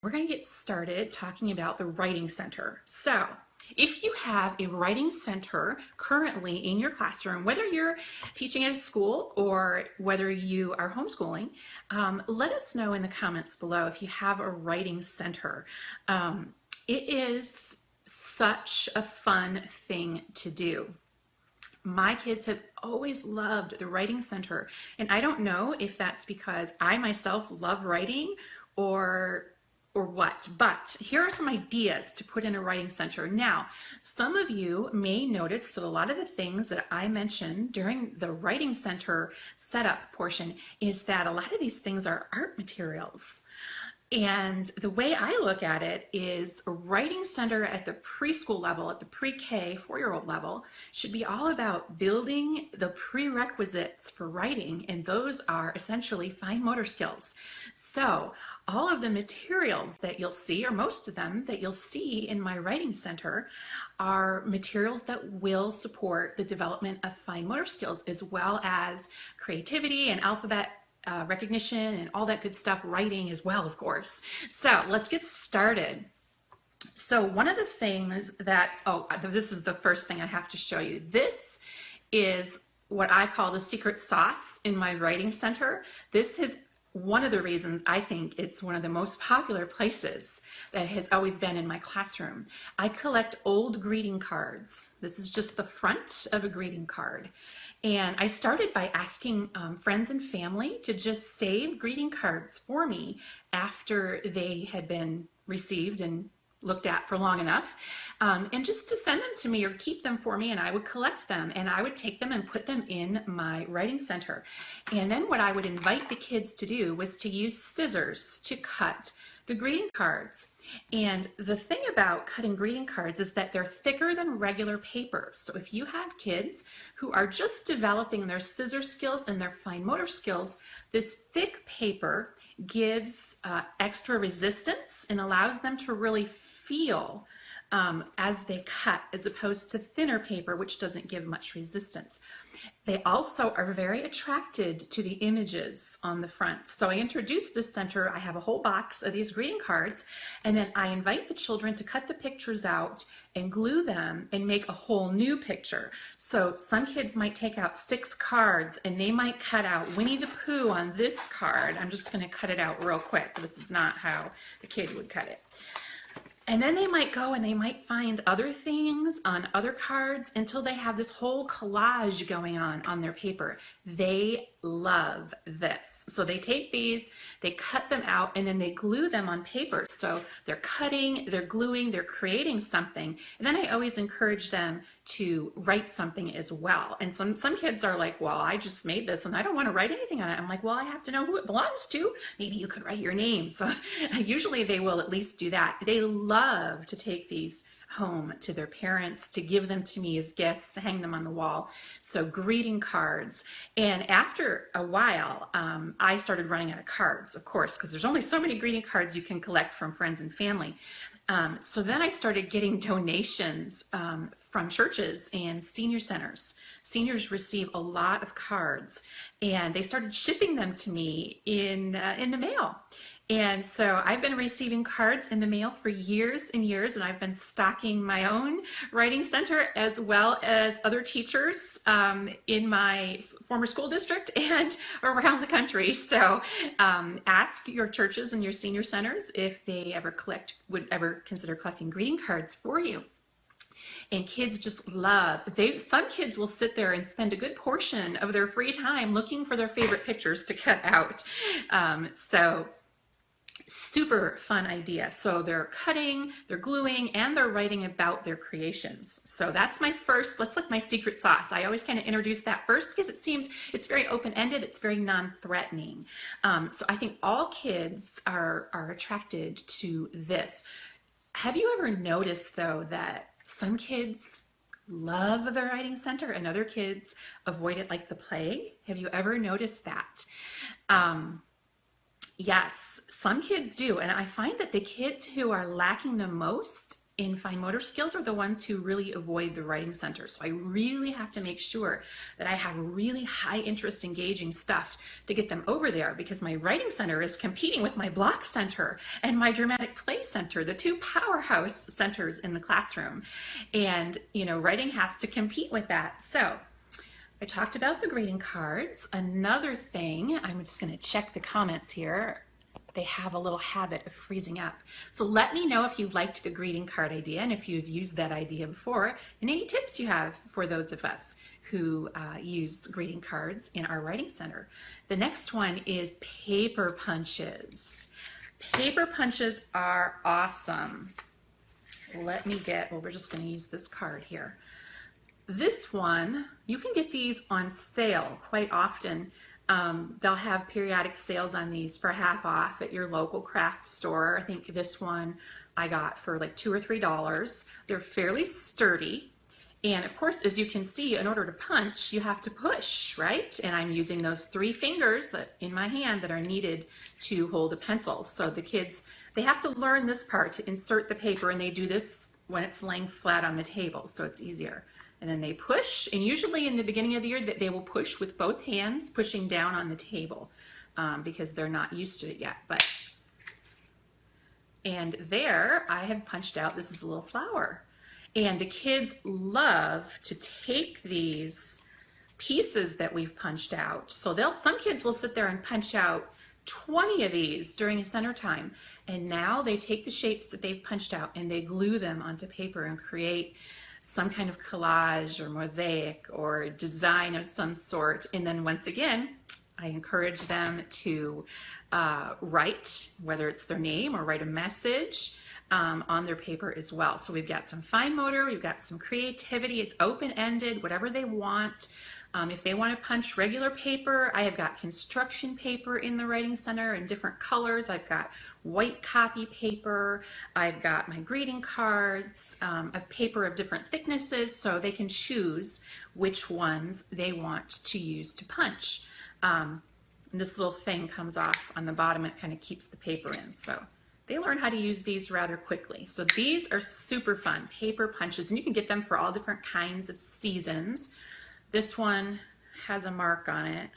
We're going to get started talking about the Writing Center. So, if you have a Writing Center currently in your classroom, whether you're teaching at a school or whether you are homeschooling, let us know in the comments below if you have a Writing Center. It is such a fun thing to do. My kids have always loved the Writing Center, and I don't know if that's because I myself love writing or what, but here are some ideas to put in a writing center. Now, some of you may notice that a lot of the things that I mentioned during the writing center setup portion is that a lot of these things are art materials. And the way I look at it is a writing center at the preschool level, at the pre-K 4-year-old level, should be all about building the prerequisites for writing, and those are essentially fine motor skills. So all of the materials that you'll see, or most of them that you'll see in my writing center, are materials that will support the development of fine motor skills, as well as creativity and alphabet recognition and all that good stuff, writing as well, of course. So let's get started. So one of the things that, this is the first thing I have to show you. This is what I call the secret sauce in my writing center. This is one of the reasons I think it's one of the most popular places that has always been in my classroom. I collect old greeting cards. This is just the front of a greeting card. And I started by asking friends and family to just save greeting cards for me after they had been received and looked at for long enough, and just to send them to me or keep them for me, and I would collect them and I would take them and put them in my writing center. And then what I would invite the kids to do was to use scissors to cut the greeting cards. And the thing about cutting greeting cards is that they're thicker than regular paper. So if you have kids who are just developing their scissor skills and their fine motor skills, this thick paper gives extra resistance and allows them to really feel as they cut, as opposed to thinner paper, which doesn't give much resistance. They also are very attracted to the images on the front. So I introduced this center. I have a whole box of these greeting cards, and then I invite the children to cut the pictures out and glue them and make a whole new picture. So some kids might take out 6 cards and they might cut out Winnie the Pooh on this card. I'm just going to cut it out real quick. This is not how the kid would cut it. And then they might go and they might find other things on other cards until they have this whole collage going on their paper. They love this. So they take these, they cut them out, and then they glue them on paper. So they're cutting, they're gluing, they're creating something. And then I always encourage them to write something as well. And some kids are like, well, I just made this and I don't want to write anything on it. I'm like, well, I have to know who it belongs to. Maybe you could write your name. So usually they will at least do that. They love to take these home to their parents, to give them to me as gifts, to hang them on the wall. So greeting cards. And after a while, I started running out of cards, of course, because there's only so many greeting cards you can collect from friends and family. So then I started getting donations from churches and senior centers. Seniors receive a lot of cards, and they started shipping them to me in the mail. And so I've been receiving cards in the mail for years and years, and I've been stocking my own writing center as well as other teachers in my former school district and around the country. So ask your churches and your senior centers if they would ever consider collecting greeting cards for you. And kids just love, some kids will sit there and spend a good portion of their free time looking for their favorite pictures to cut out. So super fun idea. So they're cutting, they're gluing, and they're writing about their creations. So that's my first, let's look my secret sauce. I always kind of introduce that first because it's very open-ended, it's very non-threatening. So I think all kids are attracted to this. Have you ever noticed though that some kids love the writing center and other kids avoid it like the plague? Have you ever noticed that? Yes, some kids do, and I find that the kids who are lacking the most in fine motor skills are the ones who really avoid the writing center. So I really have to make sure that I have really high interest engaging stuff to get them over there, because my writing center is competing with my block center and my dramatic play center, the two powerhouse centers in the classroom. And, you know, writing has to compete with that. So I talked about the greeting cards. Another thing, I'm just going to check the comments here. They have a little habit of freezing up. So let me know if you liked the greeting card idea and if you've used that idea before, and any tips you have for those of us who use greeting cards in our writing center. The next one is paper punches. Paper punches are awesome. Let me get, well, we're just going to use this card here. This one, you can get these on sale quite often. They'll have periodic sales on these for half off at your local craft store. I think this one I got for like $2 or $3. They're fairly sturdy. And of course, as you can see, in order to punch, you have to push, right? And I'm using those 3 fingers that in my hand that are needed to hold a pencil. So the kids, they have to learn this part to insert the paper, and they do this when it's laying flat on the table, so it's easier. And then they push, and usually in the beginning of the year that they will push with both hands, pushing down on the table because they're not used to it yet. And there I have punched out, this is a little flower. And the kids love to take these pieces that we've punched out. So some kids will sit there and punch out 20 of these during a center time. And now they take the shapes that they've punched out and they glue them onto paper and create some kind of collage or mosaic or design of some sort. And then once again, I encourage them to write, whether it's their name or write a message on their paper as well. So we've got some fine motor, we've got some creativity, it's open-ended, whatever they want. If they want to punch regular paper, I have got construction paper in the writing center in different colors. I've got white copy paper. I've got my greeting cards of paper of different thicknesses, so they can choose which ones they want to use to punch. This little thing comes off on the bottom. It kind of keeps the paper in. So they learn how to use these rather quickly. So these are super fun, paper punches, and you can get them for all different kinds of seasons. This one has a mark on it.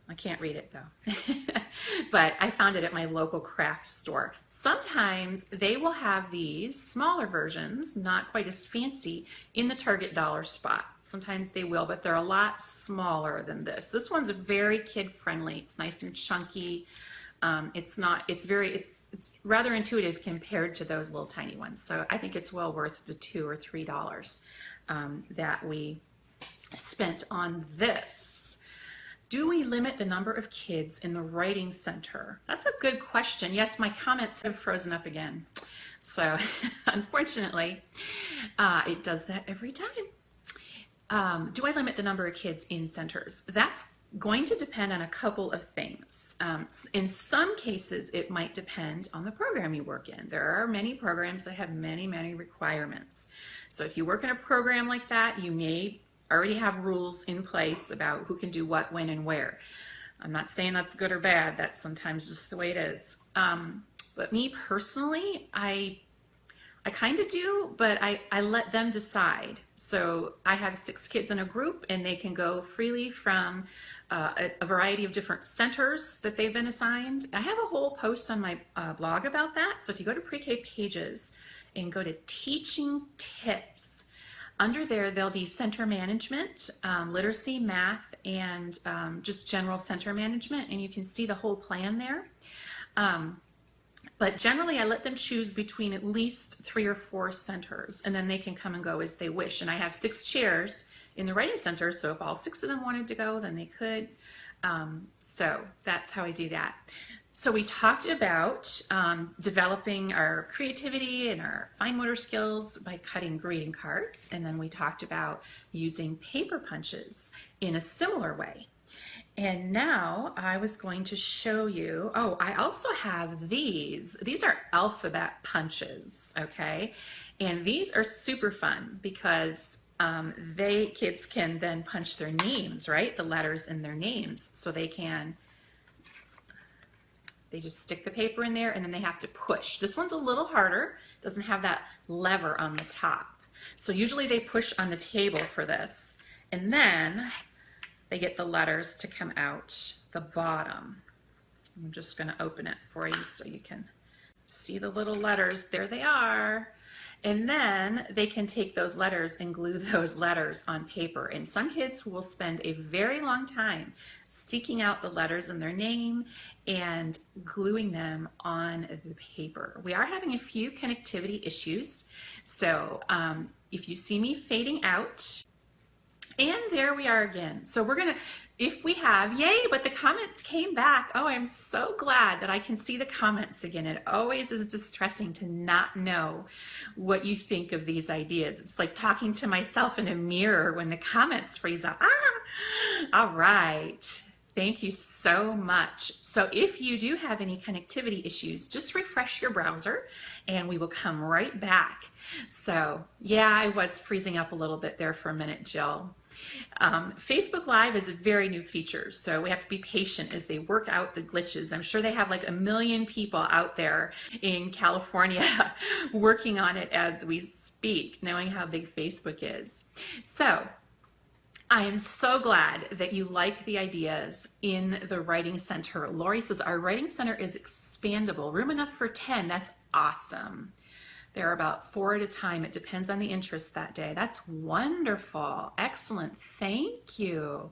I can't read it though, but I found it at my local craft store. Sometimes they will have these smaller versions, not quite as fancy, in the Target dollar spot. Sometimes they will, but they're a lot smaller than this. This one's very kid-friendly. It's nice and chunky. It's rather intuitive compared to those little tiny ones. So I think it's well worth the $2 or $3 that we spent on this. Do we limit the number of kids in the writing center? That's a good question. Yes, my comments have frozen up again. So unfortunately, it does that every time. Do I limit the number of kids in centers? That's going to depend on a couple of things. In some cases, it might depend on the program you work in. There are many programs that have many, many requirements. So if you work in a program like that, you may already have rules in place about who can do what, when, and where. I'm not saying that's good or bad. That's sometimes just the way it is. But me personally, I kind of do, but I let them decide. So I have 6 kids in a group, and they can go freely from a variety of different centers that they've been assigned. I have a whole post on my blog about that. So if you go to Pre-K Pages and go to Teaching Tips, under there, there'll be center management, literacy, math, and just general center management, and you can see the whole plan there. But generally, I let them choose between at least 3 or 4 centers, and then they can come and go as they wish. And I have 6 chairs in the writing center, so if all 6 of them wanted to go, then they could. So that's how I do that. So we talked about developing our creativity and our fine motor skills by cutting greeting cards, and then we talked about using paper punches in a similar way. And now I was going to show you, oh, I also have these. These are alphabet punches, okay? And these are super fun because kids can then punch their names, right? The letters in their names, so they can They just stick the paper in there and then they have to push. This one's a little harder, doesn't have that lever on the top. So usually they push on the table for this, and then they get the letters to come out the bottom. I'm just going to open it for you so you can see the little letters. There they are. And then they can take those letters and glue those letters on paper. And some kids will spend a very long time sticking out the letters in their name and gluing them on the paper. We are having a few connectivity issues. So if you see me fading out, and there we are again. So we're gonna, if we have, yay, but the comments came back. Oh, I'm so glad that I can see the comments again. It always is distressing to not know what you think of these ideas. It's like talking to myself in a mirror when the comments freeze up. All right. Thank you so much. So if you do have any connectivity issues, just refresh your browser and we will come right back. So yeah, I was freezing up a little bit there for a minute, Jill. Facebook Live is a very new feature, so we have to be patient as they work out the glitches. I'm sure they have like 1 million people out there in California working on it as we speak, knowing how big Facebook is. So I am so glad that you like the ideas in the Writing Center. Lori says, our Writing Center is expandable. Room enough for 10. That's awesome. There are about 4 at a time. It depends on the interest that day. That's wonderful. Excellent. Thank you.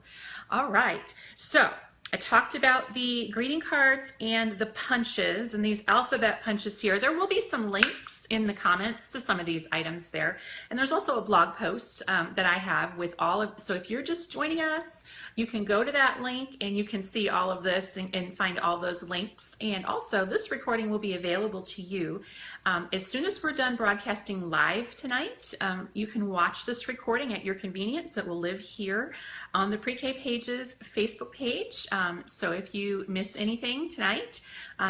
All right. So I talked about the greeting cards and the punches and these alphabet punches here. There will be some links in the comments to some of these items there. And there's also a blog post that I have with all of, so if you're just joining us, you can go to that link and you can see all of this and find all those links. And also this recording will be available to you as soon as we're done broadcasting live tonight. You can watch this recording at your convenience. It will live here on the Pre-K Pages Facebook page. So if you miss anything tonight,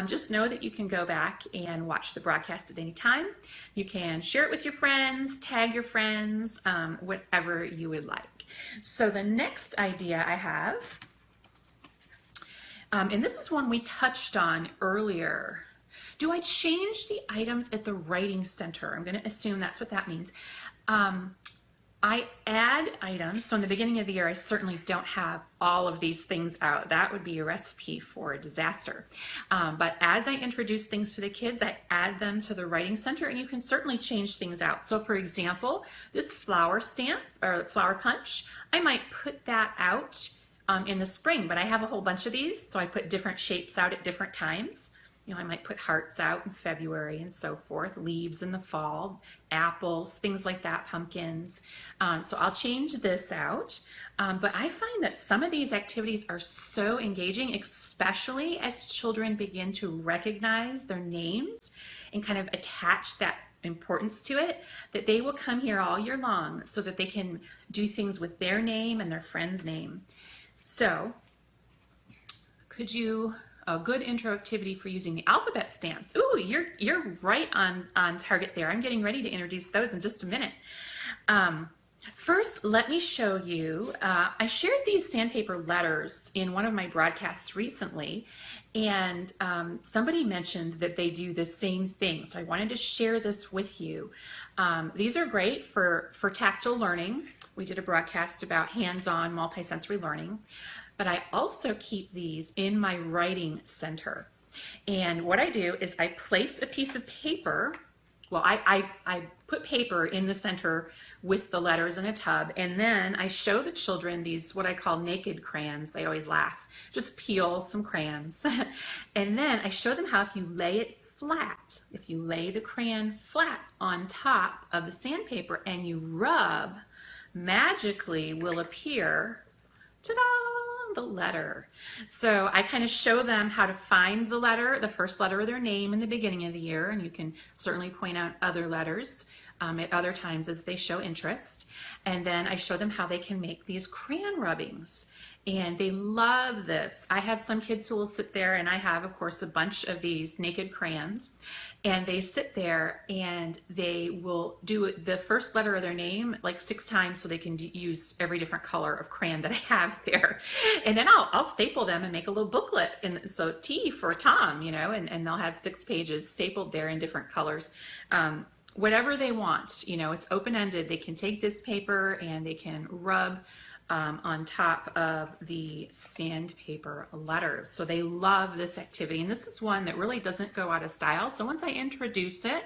just know that you can go back and watch the broadcast at any time. You can share it with your friends, tag your friends, whatever you would like. So the next idea I have, and this is one we touched on earlier. Do I change the items at the Writing Center? I'm going to assume that's what that means. I add items. So in the beginning of the year, I certainly don't have all of these things out. That would be a recipe for a disaster. But as I introduce things to the kids, I add them to the Writing Center, and you can certainly change things out. So for example, this flower stamp or flower punch, I might put that out in the spring, but I have a whole bunch of these, so I put different shapes out at different times. You know, I might put hearts out in February and so forth, leaves in the fall, apples, things like that, pumpkins. So I'll change this out. But I find that some of these activities are so engaging, especially as children begin to recognize their names and kind of attach that importance to it, that they will come here all year long so that they can do things with their name and their friend's name. So could you... a good intro activity for using the alphabet stamps. Ooh, you're right on target there. I'm getting ready to introduce those in just a minute. First, let me show you, I shared these sandpaper letters in one of my broadcasts recently, and somebody mentioned that they do the same thing. So I wanted to share this with you. These are great for tactile learning. We did a broadcast about hands-on multisensory learning. But I also keep these in my Writing Center. And what I do is I place a piece of paper. Well, I put paper in the center with the letters in a tub, and then I show the children these, what I call naked crayons. They always laugh. Just peel some crayons. And then I show them how if you lay it flat, if you lay the crayon flat on top of the sandpaper and you rub, magically will appear, ta-da, the letter. So I kind of show them how to find the letter, the first letter of their name in the beginning of the year, and you can certainly point out other letters at other times as they show interest. And then I show them how they can make these crayon rubbings. and they love this. I have some kids who will sit there, and I have, of course, a bunch of these naked crayons, and they sit there and they will do the first letter of their name like 6 times so they can use every different color of crayon that I have there. And then I'll staple them and make a little booklet. And so T for Tom, you know, and they'll have 6 pages stapled there in different colors. Whatever they want, you know, it's open-ended. They can take this paper and they can rub on top of the sandpaper letters. So they love this activity. And this is one that really doesn't go out of style. So once I introduce it,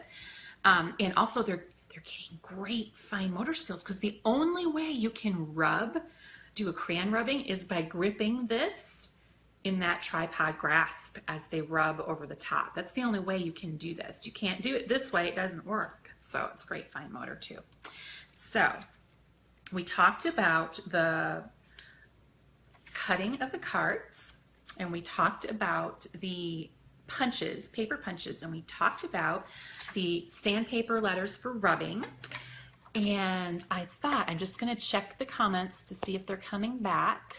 and also they're getting great fine motor skills, because the only way you can do a crayon rubbing is by gripping this in that tripod grasp as they rub over the top. That's the only way you can do this. You can't do it this way, it doesn't work. So it's great fine motor too. So we talked about the cutting of the cards, and we talked about the punches, paper punches, and we talked about the sandpaper letters for rubbing. And I thought I'm just going to check the comments to see if they're coming back.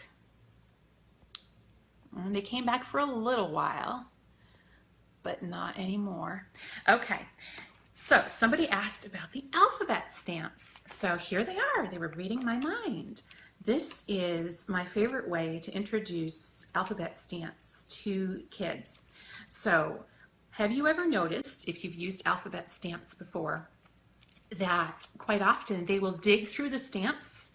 And they came back for a little while, but not anymore. Okay. So somebody asked about the alphabet stamps. So here they are. They were reading my mind. This is my favorite way to introduce alphabet stamps to kids. So have you ever noticed, if you've used alphabet stamps before, that quite often they will dig through the stamps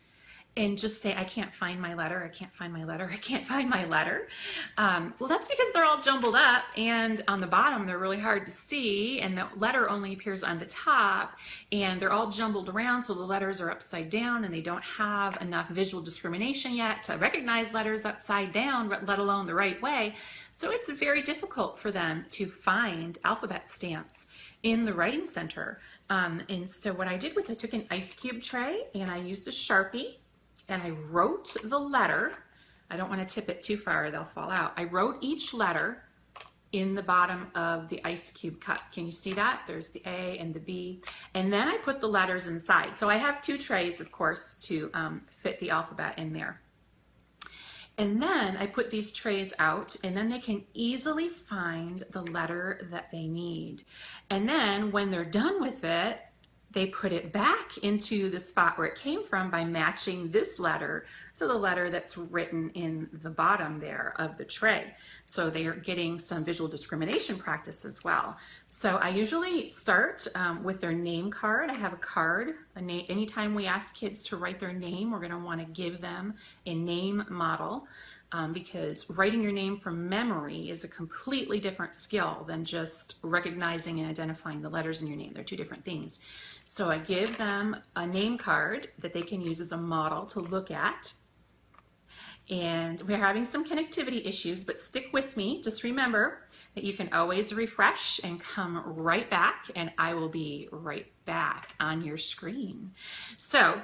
and just say, I can't find my letter, I can't find my letter, I can't find my letter. Well, that's because they're all jumbled up, and on the bottom they're really hard to see, and the letter only appears on the top, and they're all jumbled around, so the letters are upside down, and they don't have enough visual discrimination yet to recognize letters upside down, let alone the right way. So it's very difficult for them to find alphabet stamps in the writing center. And so what I did was I took an ice cube tray and I used a Sharpie, and I wrote the letter. I don't want to tip it too far or they'll fall out. I wrote each letter in the bottom of the ice cube cup. Can you see that? There's the A and the B. And then I put the letters inside. So I have 2 trays, of course, to fit the alphabet in there. And then I put these trays out, and then they can easily find the letter that they need. And then when they're done with it, they put it back into the spot where it came from by matching this letter to the letter that's written in the bottom there of the tray. So they are getting some visual discrimination practice as well. So I usually start with their name card. I have a card. Anytime we ask kids to write their name, we're going to want to give them a name model. Because writing your name from memory is a completely different skill than just recognizing and identifying the letters in your name. They're 2 different things. So I give them a name card that they can use as a model to look at. And we're having some connectivity issues, but stick with me. Just remember that you can always refresh and come right back, and I will be right back on your screen. So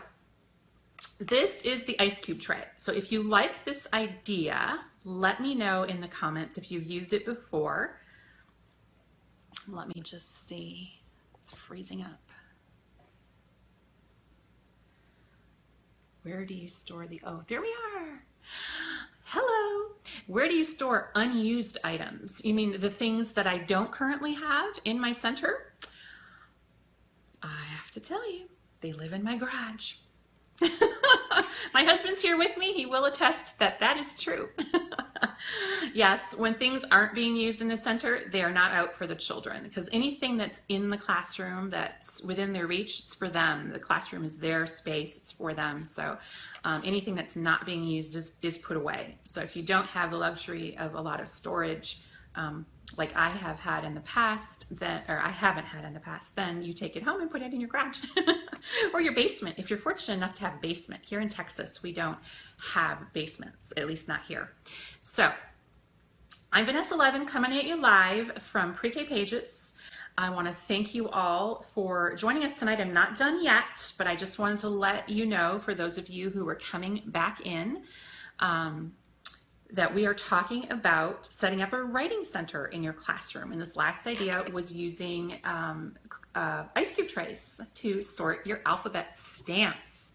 this is the ice cube tray. So if you like this idea, let me know in the comments if you've used it before. Let me just see. It's freezing up. Where do you store the, oh, there we are. Hello. Where do you store unused items? You mean the things that I don't currently have in my center? I have to tell you, they live in my garage. My husband's here with me. He will attest that that is true. Yes, when things aren't being used in the center, they are not out for the children, because anything that's in the classroom that's within their reach, it's for them. The classroom is their space. It's for them. So anything that's not being used is put away. So if you don't have the luxury of a lot of storage, like I have had in the past, or I haven't had in the past, then you take it home and put it in your garage or your basement. If you're fortunate enough to have a basement. Here in Texas, we don't have basements, at least not here. So I'm Vanessa Levin coming at you live from Pre-K Pages. I want to thank you all for joining us tonight. I'm not done yet, but I just wanted to let you know, for those of you who are coming back in, that we are talking about setting up a writing center in your classroom. And this last idea was using ice cube trays to sort your alphabet stamps.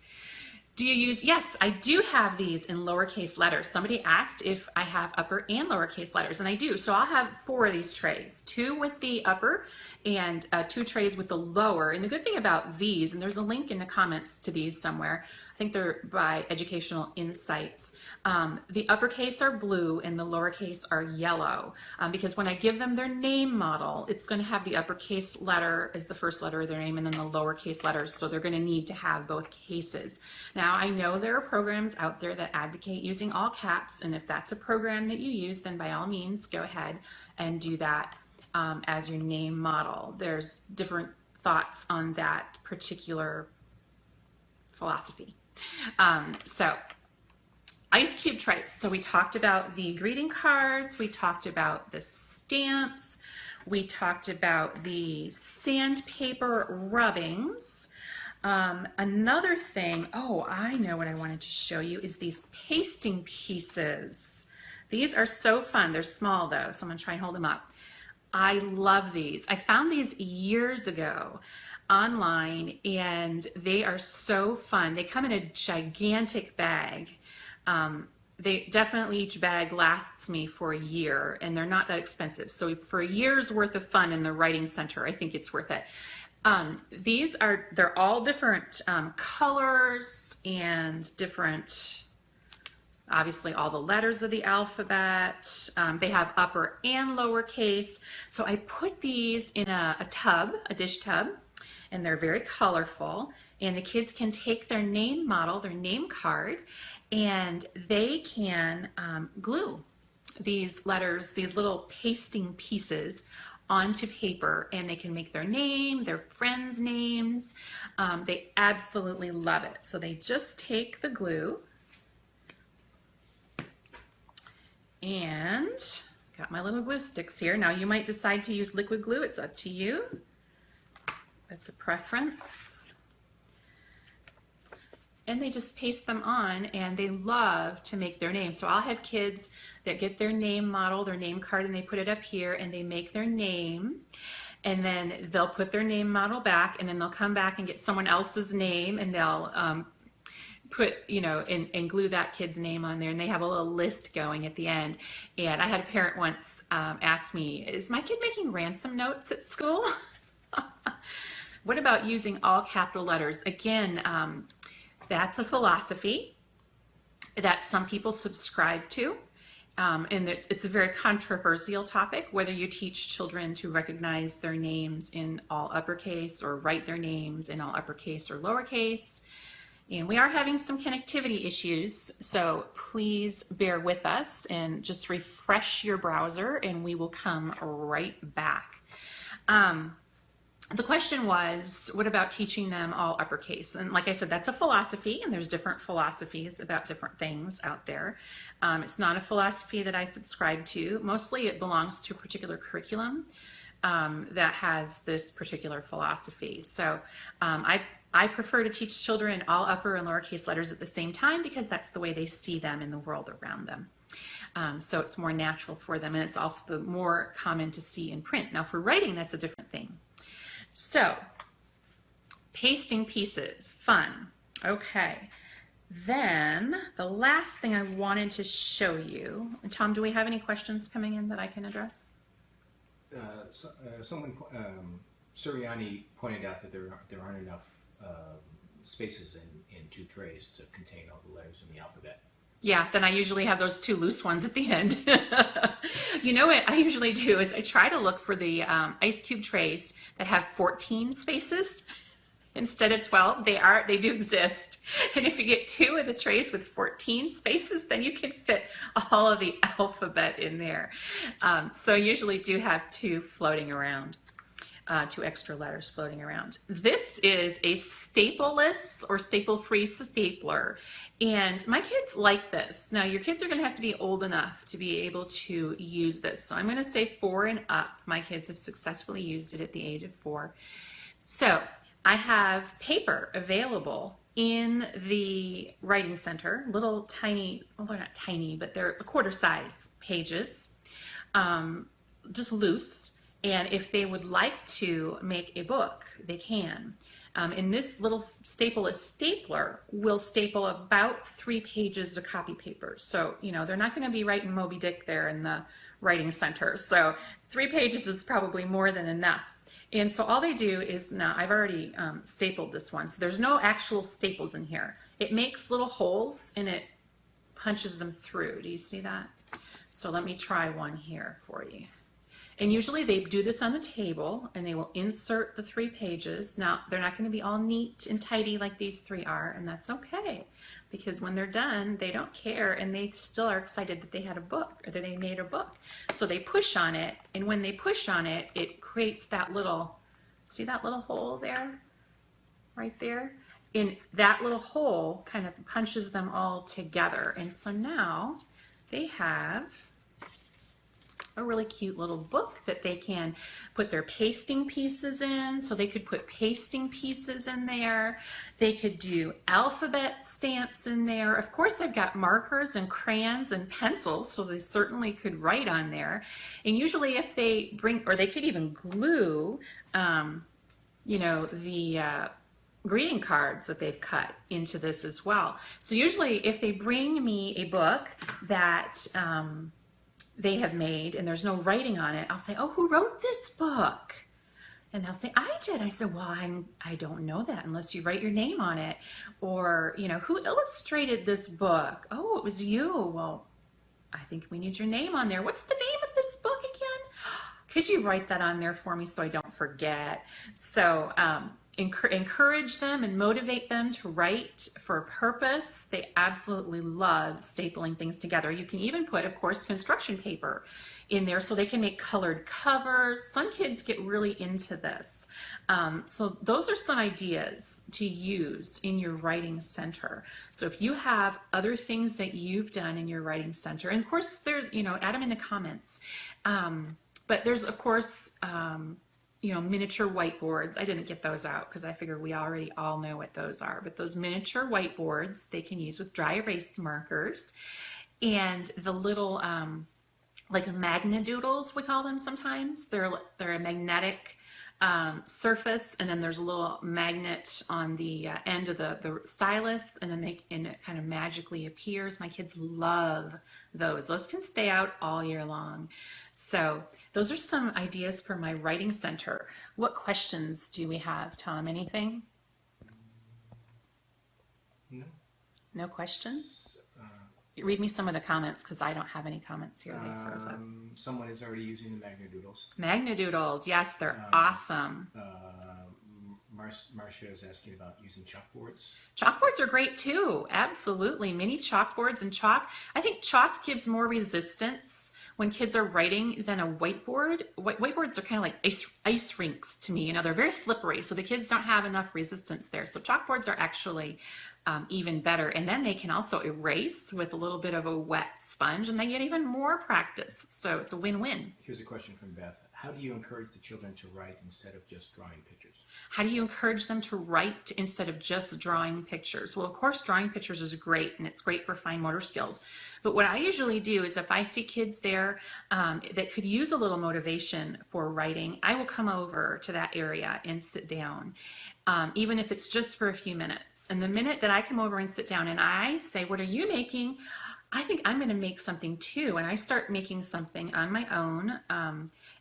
Do you use, yes, I do have these in lowercase letters. Somebody asked if I have upper and lowercase letters, and I do. So I'll have 4 of these trays, 2 with the upper and 2 trays with the lower. And the good thing about these, and there's a link in the comments to these somewhere, I think they're by Educational Insights. The uppercase are blue and the lowercase are yellow, because when I give them their name model, it's going to have the uppercase letter as the first letter of their name and then the lowercase letters, so they're going to need to have both cases. Now, I know there are programs out there that advocate using all caps, and if that's a program that you use, then by all means go ahead and do that as your name model. There's different thoughts on that particular philosophy. So ice cube trays. So we talked about the greeting cards, we talked about the stamps, we talked about the sandpaper rubbings. Another thing, oh, I know what I wanted to show you is these pasting pieces. These are so fun. They're small though, so I'm gonna try and hold them up. I love these. I found these years ago online and they are so fun. They come in a gigantic bag. They definitely, each bag lasts me for a year and they're not that expensive. So for a year's worth of fun in the writing center, I think it's worth it. They're all different colors and different, obviously all the letters of the alphabet. They have upper and lower case. So I put these in a tub, a dish tub, and they're very colorful. And the kids can take their name model, their name card, and they can glue these letters, these little pasting pieces onto paper, and they can make their name, their friends' names. They absolutely love it. So they just take the glue and got my little glue sticks here. Now you might decide to use liquid glue. It's up to you. That's a preference. And they just paste them on, and they love to make their name. So I'll have kids that get their name model, their name card, and they put it up here and they make their name. And then they'll put their name model back, and then they'll come back and get someone else's name, and they'll put, and glue that kid's name on there, and they have a little list going at the end. And I had a parent once ask me, is my kid making ransom notes at school? What about using all capital letters? Again, that's a philosophy that some people subscribe to, and it's a very controversial topic, whether you teach children to recognize their names in all uppercase or write their names in all uppercase or lowercase. And we are having some connectivity issues, so please bear with us and just refresh your browser and we will come right back. The question was, what about teaching them all uppercase? And like I said, that's a philosophy, and there's different philosophies about different things out there. It's not a philosophy that I subscribe to. Mostly it belongs to a particular curriculum that has this particular philosophy. So I prefer to teach children all upper and lowercase letters at the same time because that's the way they see them in the world around them. So it's more natural for them, and it's also more common to see in print. Now for writing, that's a different thing. So, pasting pieces, fun. Okay, then the last thing I wanted to show you, and Tom, do we have any questions coming in that I can address? Someone, Suriani pointed out that there aren't enough spaces in 2 trays to contain all the letters in the alphabet. Yeah, then I usually have those 2 loose ones at the end. You know what I usually do is I try to look for the ice cube trays that have 14 spaces instead of 12. They do exist. And if you get 2 of the trays with 14 spaces, then you can fit all of the alphabet in there. So I usually do have 2 floating around. 2 extra letters floating around. This is a stapleless or staple-free stapler, and my kids like this. Now your kids are going to have to be old enough to be able to use this, so I'm going to say 4 and up. My kids have successfully used it at the age of 4. So I have paper available in the writing center, little tiny, well they're not tiny, but they're a quarter size pages, just loose. And if they would like to make a book, they can. And this little stapler will staple about 3 pages of copy paper. So, you know, they're not going to be writing Moby Dick there in the writing center. So 3 pages is probably more than enough. And so all they do is, now I've already stapled this one, so there's no actual staples in here. It makes little holes and it punches them through. Do you see that? So let me try one here for you. And usually they do this on the table and they will insert the 3 pages. Now, they're not going to be all neat and tidy like these 3 are, and that's okay, because when they're done, they don't care and they still are excited that they had a book or that they made a book. So they push on it, and when they push on it, it creates that little, see that little hole there? Right there? And that little hole kind of punches them all together. And so now they have a really cute little book that they can put their pasting pieces in. So they could put pasting pieces in there. They could do alphabet stamps in there. Of course, they've got markers and crayons and pencils, so they certainly could write on there. And usually if they bring, or they could even glue, you know, the greeting cards that they've cut into this as well. So usually if they bring me a book that they have made and there's no writing on it, I'll say, oh, who wrote this book? And they'll say, I did. I said, well, I don't know that unless you write your name on it. Or, you know, who illustrated this book? Oh, it was you. Well, I think we need your name on there. What's the name of this book again? Could you write that on there for me so I don't forget? So encourage them and motivate them to write for a purpose. They absolutely love stapling things together. You can even put, of course, construction paper in there so they can make colored covers. Some kids get really into this. So those are some ideas to use in your writing center. So if you have other things that you've done in your writing center, and of course, there, you know, add them in the comments. But there's, of course, you know, miniature whiteboards. I didn't get those out because I figure we already all know what those are. But those miniature whiteboards, they can use with dry erase markers. And the little, like magnadoodles, we call them sometimes. They're a magnetic surface, and then there's a little magnet on the end of the stylus, and then it kind of magically appears. My kids love those. Those can stay out all year long. So those are some ideas for my writing center. What questions do we have, Tom? Anything? No. No questions? Read me some of the comments because I don't have any comments here. They froze up. Someone is already using the Magnadoodles. Magnadoodles, yes, they're awesome. Marcia is asking about using chalkboards. Chalkboards are great too, absolutely. Mini chalkboards and chalk. I think chalk gives more resistance when kids are writing than a whiteboard. Whiteboards are kind of like ice rinks to me. You know, they're very slippery, so the kids don't have enough resistance there. So chalkboards are actually even better. And then they can also erase with a little bit of a wet sponge, and they get even more practice. So it's a win-win. Here's a question from Beth. How do you encourage the children to write instead of just drawing pictures? How do you encourage them to write instead of just drawing pictures? Well, of course, drawing pictures is great, and it's great for fine motor skills. But what I usually do is if I see kids there that could use a little motivation for writing, I will come over to that area and sit down, even if it's just for a few minutes. And the minute that I come over and sit down and I say, what are you making? I think I'm going to make something too. And I start making something on my own.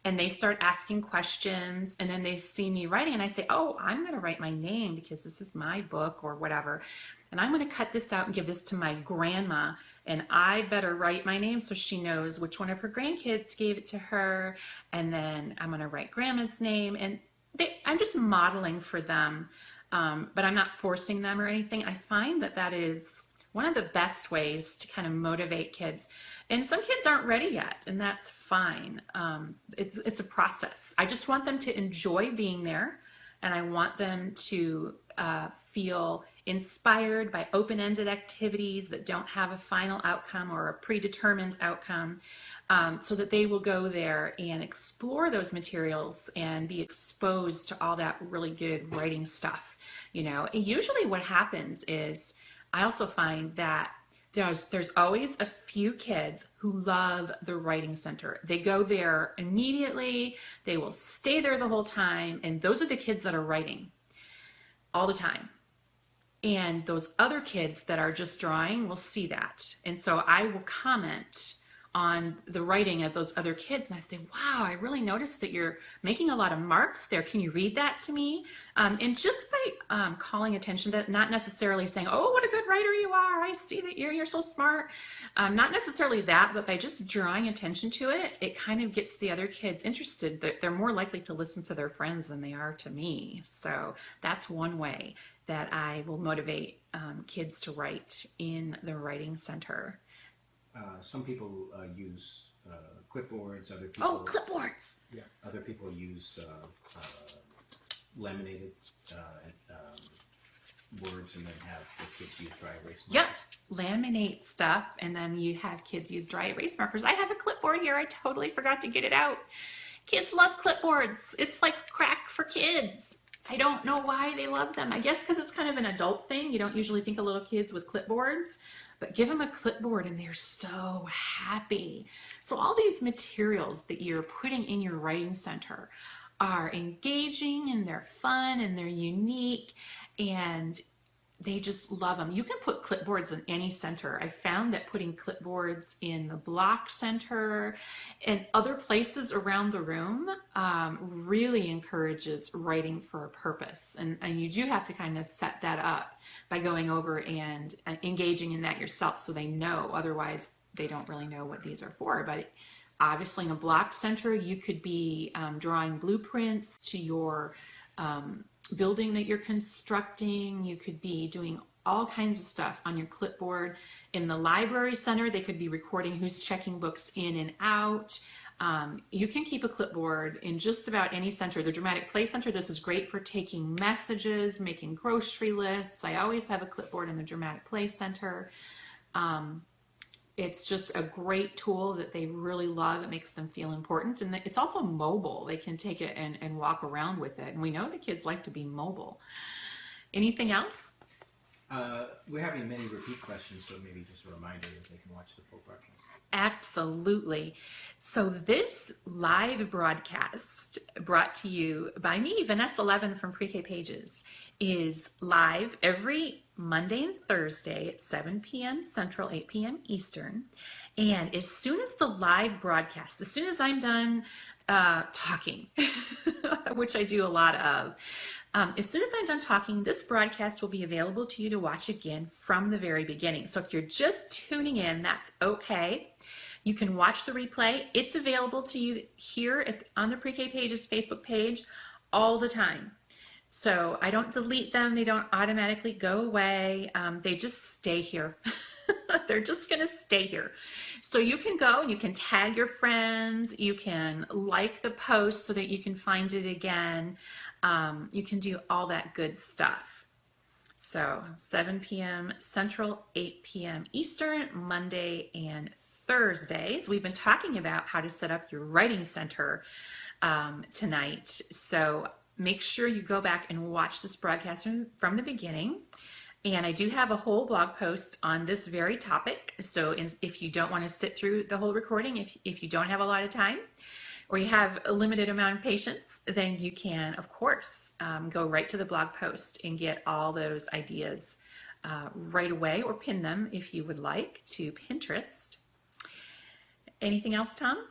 And they start asking questions, and then they see me writing, and I say, oh, I'm going to write my name because this is my book or whatever. And I'm going to cut this out and give this to my grandma, and I better write my name so she knows which one of her grandkids gave it to her. And then I'm going to write grandma's name. And I'm just modeling for them, but I'm not forcing them or anything. I find that that is one of the best ways to kind of motivate kids. And some kids aren't ready yet, and that's fine. It's a process. I just want them to enjoy being there, and I want them to feel inspired by open-ended activities that don't have a final outcome or a predetermined outcome, so that they will go there and explore those materials and be exposed to all that really good writing stuff. You know, and usually what happens is I also find that there's always a few kids who love the writing center. They go there immediately, they will stay there the whole time, and those are the kids that are writing. all the time. And those other kids that are just drawing will see that. And so I will comment on the writing of those other kids and I say, wow, I really noticed that you're making a lot of marks there. Can you read that to me? And just by calling attention to that, not necessarily saying, oh, what a good writer you are. I see that you're so smart. Not necessarily that, but by just drawing attention to it, it kind of gets the other kids interested. They're more likely to listen to their friends than they are to me. So that's one way that I will motivate kids to write in the writing center. Some people use clipboards. Other Oh, people, clipboards! yeah, other people use laminated words, and then have the kids use dry erase markers. Yep, laminate stuff, and then you have kids use dry erase markers. I have a clipboard here. I totally forgot to get it out. Kids love clipboards. It's like crack for kids. I don't know why they love them. I guess because it's kind of an adult thing. You don't usually think of little kids with clipboards, but give them a clipboard and they're so happy. So all these materials that you're putting in your writing center are engaging and they're fun and they're unique and they just love them. You can put clipboards in any center. I found that putting clipboards in the block center and other places around the room really encourages writing for a purpose. And you do have to kind of set that up by going over and engaging in that yourself so they know. Otherwise, they don't really know what these are for. But obviously in a block center, you could be drawing blueprints to your building that you're constructing. You could be doing all kinds of stuff on your clipboard. In the library center, they could be recording who's checking books in and out. You can keep a clipboard in just about any center. The Dramatic Play Center, this is great for taking messages, making grocery lists. I always have a clipboard in the Dramatic Play Center. It's just a great tool that they really love. It makes them feel important. And it's also mobile. They can take it and walk around with it. And we know the kids like to be mobile. Anything else? We're having many repeat questions, so maybe just a reminder that they can watch the full broadcast. Absolutely. So this live broadcast brought to you by me, Vanessa Levin from Pre-K Pages, is live every Monday and Thursday at 7 p.m. Central, 8 p.m. Eastern. And as soon as the live broadcast, as soon as I'm done talking, which I do a lot of, as soon as I'm done talking, this broadcast will be available to you to watch again from the very beginning. So if you're just tuning in, that's okay. You can watch the replay. It's available to you here on the Pre-K Pages Facebook page all the time. So I don't delete them. They don't automatically go away. They just stay here. They're just going to stay here. So you can go and you can tag your friends. You can like the post so that you can find it again. You can do all that good stuff. So 7 p.m. Central, 8 p.m. Eastern, Monday and Thursdays. We've been talking about how to set up your writing center tonight. So make sure you go back and watch this broadcast from the beginning. And I do have a whole blog post on this very topic. So if you don't want to sit through the whole recording, if you don't have a lot of time, or you have a limited amount of patience, then you can, of course, go right to the blog post and get all those ideas right away, or pin them if you would like to Pinterest. Anything else, Tom?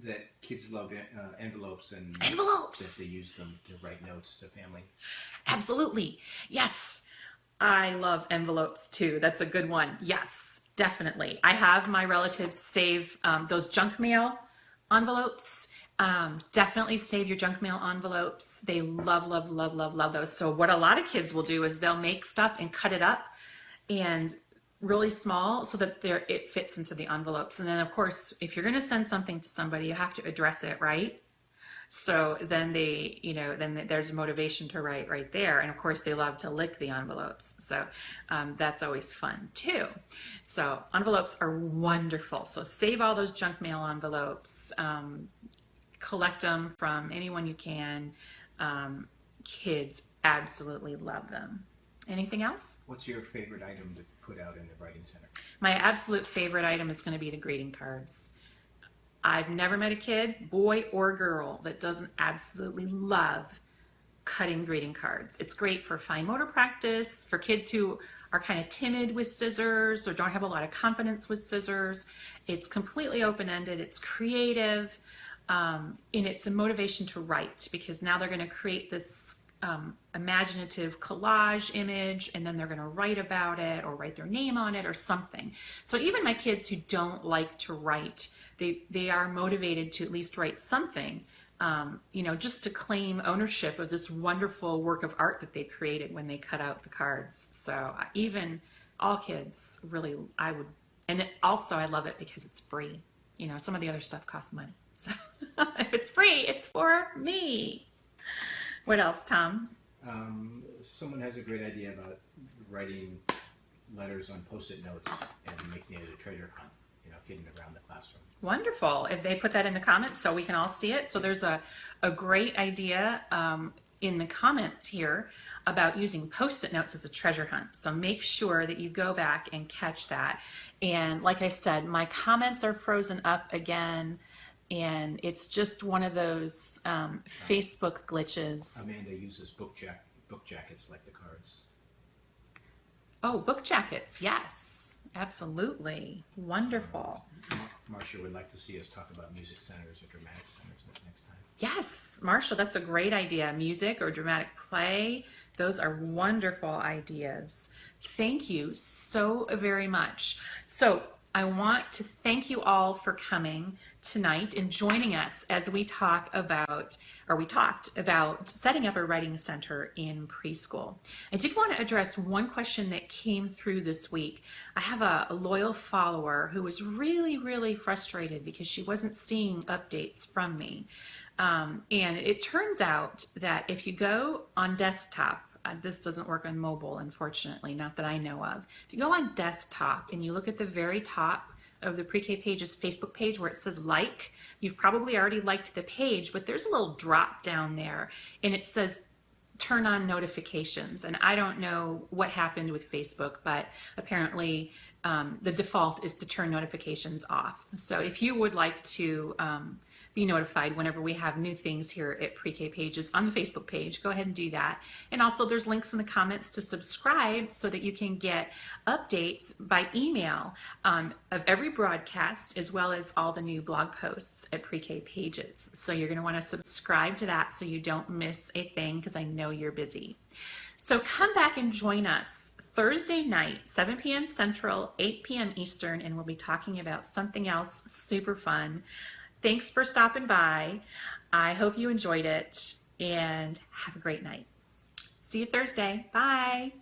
That kids love envelopes and envelopes. That they use them to write notes to family. Absolutely. Yes. I love envelopes too. That's a good one. Yes, definitely. I have my relatives save those junk mail envelopes. Definitely save your junk mail envelopes. They love, love, love, love, love those. So what a lot of kids will do is they'll make stuff and cut it up and really small so that it fits into the envelopes. And then of course, if you're going to send something to somebody, you have to address it, right? So then then there's motivation to write right there. And of course they love to lick the envelopes. So that's always fun too. So envelopes are wonderful. So save all those junk mail envelopes, collect them from anyone you can. Kids absolutely love them. Anything else? What's your favorite item to put out in the writing center? My absolute favorite item is going to be the greeting cards. I've never met a kid, boy or girl, that doesn't absolutely love cutting greeting cards. It's great for fine motor practice, for kids who are kind of timid with scissors or don't have a lot of confidence with scissors. It's completely open-ended, it's creative, and it's a motivation to write, because now they're going to create this imaginative collage image, and then they're going to write about it or write their name on it or something. So even my kids who don't like to write, they are motivated to at least write something, just to claim ownership of this wonderful work of art that they created when they cut out the cards. So even all kids really, also I love it because it's free. Some of the other stuff costs money. So if it's free, it's for me. What else, Tom? Someone has a great idea about writing letters on Post-it notes and making it a treasure hunt, hidden around the classroom. Wonderful. If they put that in the comments so we can all see it. So there's a great idea in the comments here about using Post-it notes as a treasure hunt. So make sure that you go back and catch that. And like I said, my comments are frozen up again. And it's just one of those Facebook glitches. Amanda uses book jackets like the cards. Oh, book jackets, yes, absolutely, wonderful. Marcia would like to see us talk about music centers or dramatic centers next time. Yes, Marcia, that's a great idea. Music or dramatic play, those are wonderful ideas. Thank you so very much. So I want to thank you all for coming tonight and joining us as we talked about setting up a writing center in preschool. I did want to address one question that came through this week. I have a loyal follower who was really, really frustrated because she wasn't seeing updates from me. And it turns out that if you go on desktop, this doesn't work on mobile, unfortunately, not that I know of. If you go on desktop and you look at the very top of the Pre-K Pages Facebook page where it says like, you've probably already liked the page, but there's a little drop down there and it says turn on notifications. And I don't know what happened with Facebook, but apparently the default is to turn notifications off. So if you would like to be notified whenever we have new things here at Pre-K Pages on the Facebook page, go ahead and do that. And also there's links in the comments to subscribe so that you can get updates by email of every broadcast, as well as all the new blog posts at Pre-K Pages. So you're going to want to subscribe to that so you don't miss a thing, because I know you're busy. So come back and join us Thursday night, 7 p.m. Central, 8 p.m. Eastern, and we'll be talking about something else super fun. Thanks for stopping by. I hope you enjoyed it, and have a great night. See you Thursday. Bye.